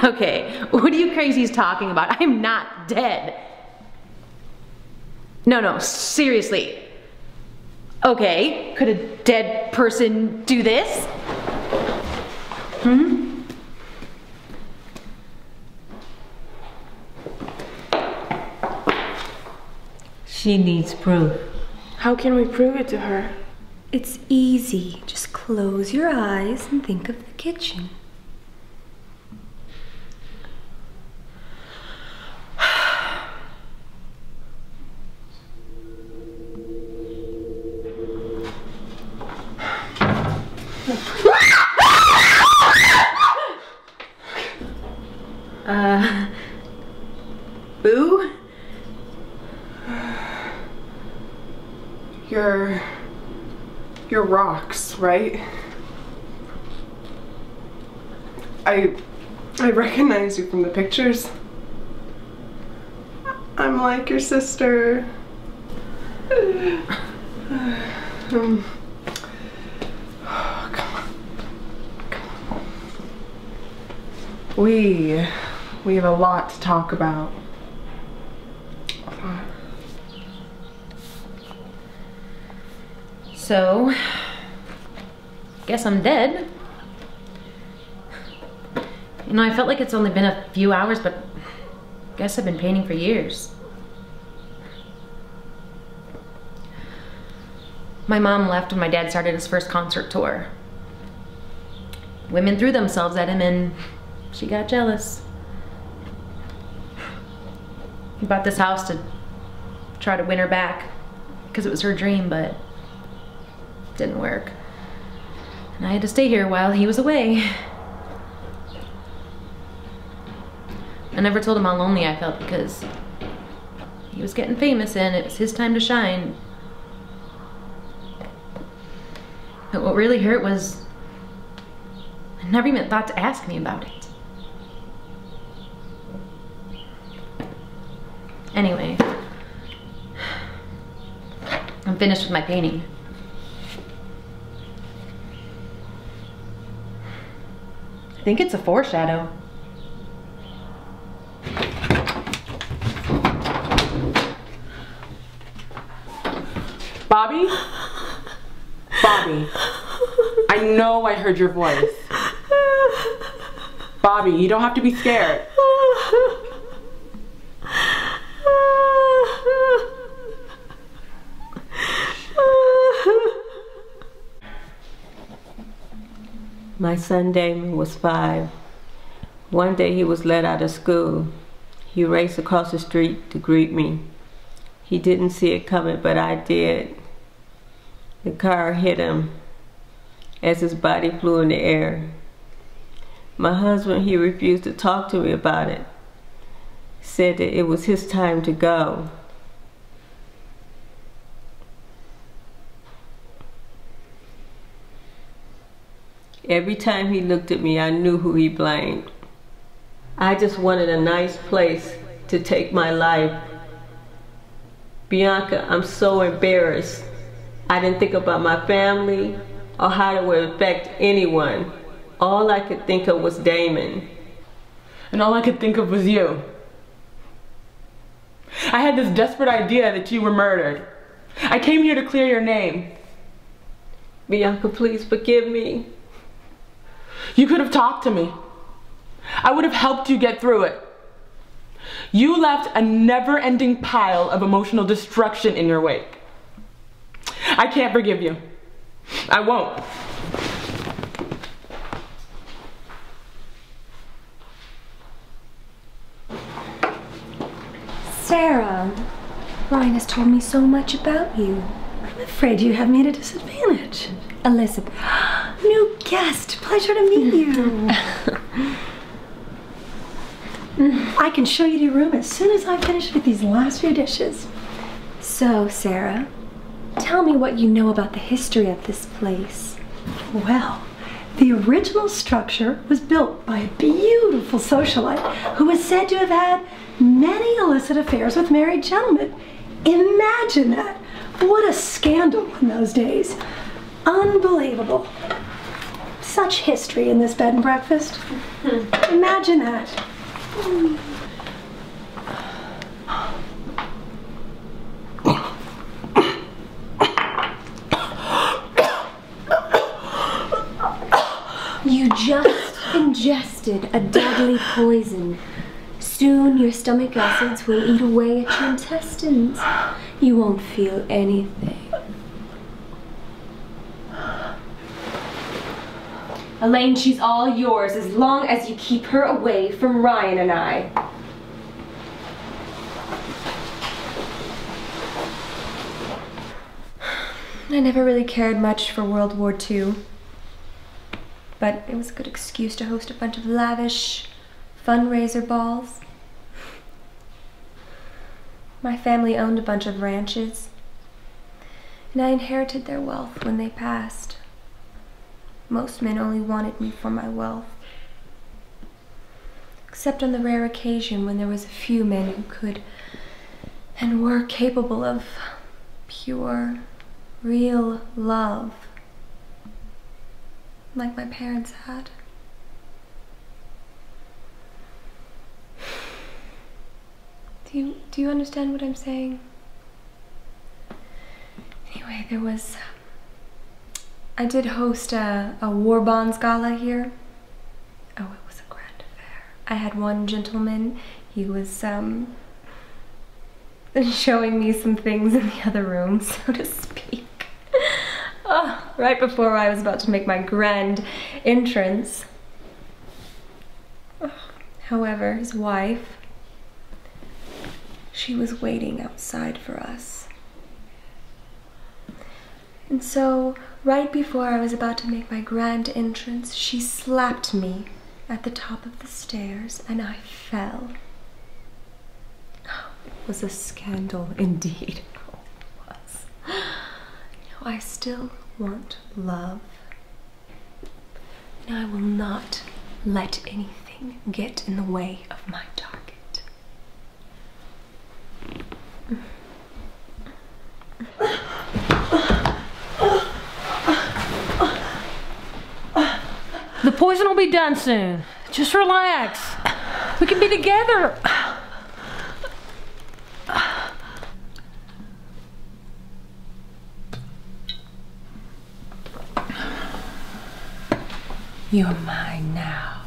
Okay, what are you crazies talking about? I'm not dead. No, seriously. Okay, could a dead person do this? She needs proof. How can we prove it to her? It's easy. Just close your eyes and think of the kitchen. Boo? You're rocks, right? I recognize you from the pictures. I'm like your sister. Come on. We have a lot to talk about. So, guess I'm dead. You know, I felt like it's only been a few hours, but I guess I've been painting for years. My mom left when my dad started his first concert tour. Women threw themselves at him and she got jealous. He bought this house to try to win her back because it was her dream, but it didn't work. And I had to stay here while he was away. I never told him how lonely I felt because he was getting famous and it was his time to shine. But what really hurt was I never even thought to ask me about it. Anyway, I'm finished with my painting. I think it's a foreshadow. Bobby? Bobby, I know I heard your voice. Bobby, you don't have to be scared. My son Damon was 5. One day he was let out of school. He raced across the street to greet me. He didn't see it coming, but I did. The car hit him as his body flew in the air. My husband, he refused to talk to me about it. Said that it was his time to go. Every time he looked at me, I knew who he blamed. I just wanted a nice place to take my life. Bianca, I'm so embarrassed. I didn't think about my family or how it would affect anyone. All I could think of was Damon. And all I could think of was you. I had this desperate idea that you were murdered. I came here to clear your name. Bianca, please forgive me. You could have talked to me. I would have helped you get through it. You left a never-ending pile of emotional destruction in your wake. I can't forgive you. I won't. Sarah, Ryan has told me so much about you. I'm afraid you have me at a disadvantage. Elizabeth, new guest. Pleasure to meet you. I can show you to your room as soon as I finish with these last few dishes. So, Sarah, tell me what you know about the history of this place. Well, the original structure was built by a beautiful socialite who was said to have had many illicit affairs with married gentlemen. Imagine that. What a scandal in those days. Unbelievable. Such history in this bed and breakfast. Imagine that. You just ingested a deadly poison. Soon your stomach acids will eat away at your intestines. You won't feel anything. Elaine, she's all yours as long as you keep her away from Ryan and I. I never really cared much for World War II, but it was a good excuse to host a bunch of lavish fundraiser balls. My family owned a bunch of ranches, and I inherited their wealth when they passed. Most men only wanted me for my wealth, except on the rare occasion when there was a few men who could and were capable of pure, real love, like my parents had. Do you understand what I'm saying? Anyway, I did host a war bonds gala here. Oh, it was a grand affair. I had one gentleman, he was showing me some things in the other room, so to speak. Oh, right before I was about to make my grand entrance. Oh, however, his wife, she was waiting outside for us. And so, right before I was about to make my grand entrance, she slapped me at the top of the stairs and I fell. Oh, it was a scandal indeed. Oh, it was. I still want love. And I will not let anything get in the way of my target. The poison will be done soon. Just relax. We can be together. You're mine now.